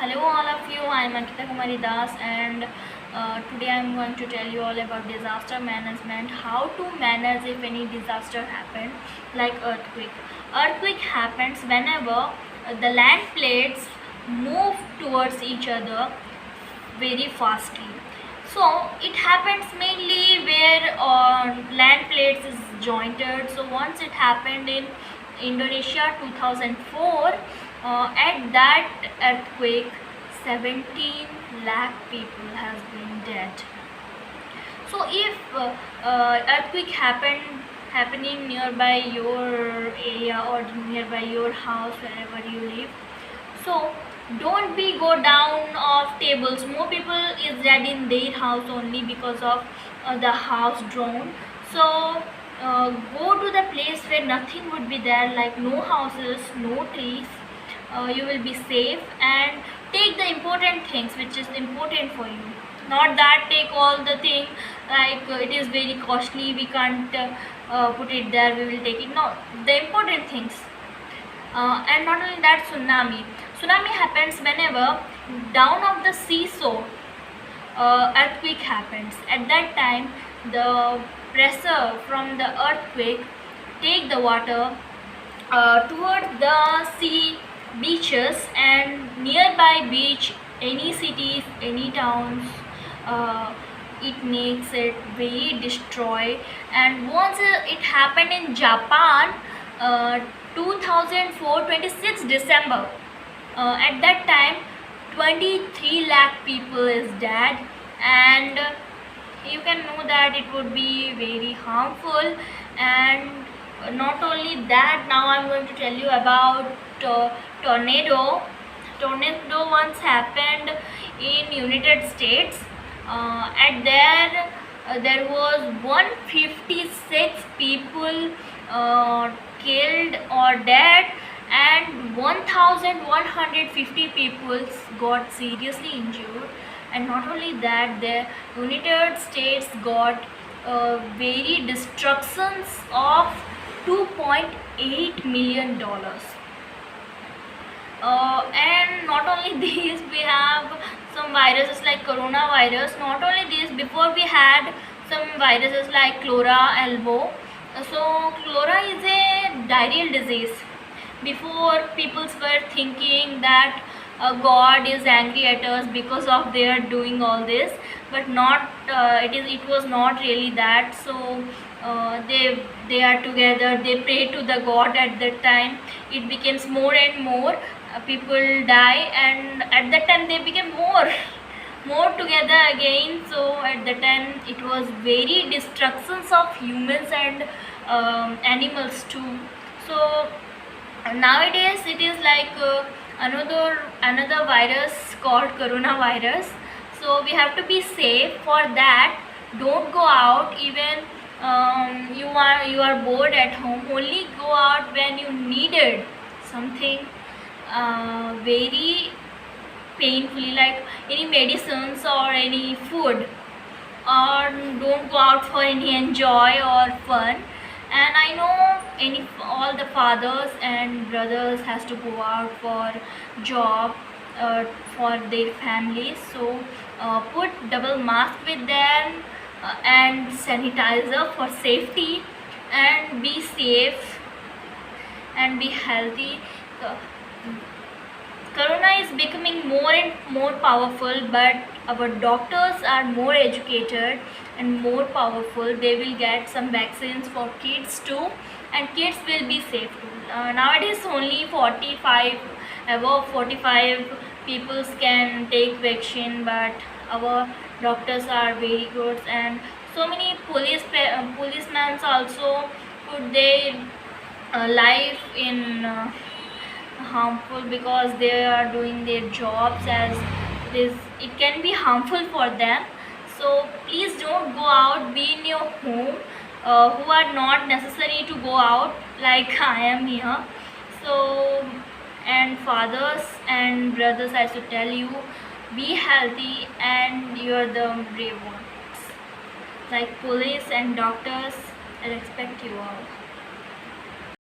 Hello all of you, I am Ankita Kumari Das and today I am going to tell you all about disaster management, how to manage if any disaster happened like earthquake. Earthquake happens whenever the land plates move towards each other very fastly. So it happens mainly where land plates is jointed. So once it happened in Indonesia 2004, at that earthquake 17 lakh people has been dead. So if earthquake happening nearby your area or nearby your house wherever you live, so don't be go down of tables. More people is dead in their house only because of the house drawn. So go to the place where nothing would be there, like no houses, no trees. You will be safe, and take the important things which is important for you. Not that take all the thing like it is very costly, we can't put it there, we will take it. No, the important things. And not only that, tsunami happens whenever down of the seesaw earthquake happens. At that time the pressure from the earthquake take the water towards the sea beaches, and nearby beach, any cities, any towns, it makes it very destroy. And once it happened in Japan, 2004 26 December, at that time 23 lakh people is dead, and you can know that it would be very harmful. And not only that, now I'm going to tell you about tornado. Tornado once happened in United States. At there was 156 people killed or dead, and 1150 people got seriously injured. And not only that, the United States got very destructions of $2.8 million. And not only these, we have some viruses like coronavirus. Not only this, before we had some viruses like cholera elbow. So cholera is a diarrheal disease. Before, people were thinking that God is angry at us because of their doing all this, but not it was not really that. So they are together, they pray to the God. At that time it becomes more and more people die, and at that time they became more together again. So at that time it was very destructions of humans and animals too. So nowadays it is like another virus called coronavirus. So we have to be safe. For that, don't go out. Even you are bored at home, only go out when you needed something very painfully, like any medicines or any food. Or don't go out for any enjoy or fun. And I know all the fathers and brothers has to go out for job, for their families. So put double mask with them, and sanitizer for safety, and be safe and be healthy. Uh, Corona is becoming more and more powerful, but our doctors are more educated and more powerful. They will get some vaccines for kids too, and kids will be safe too. Nowadays, only 45, above 45 people can take vaccine, but our doctors are very good. And so many policemen also put their life in harmful, because they are doing their jobs as it can be harmful for them. So please don't go out, be in your home, who are not necessary to go out like I am here. So, and fathers and brothers, I should tell you, be healthy, and you're the brave ones. Like police and doctors, I respect you all.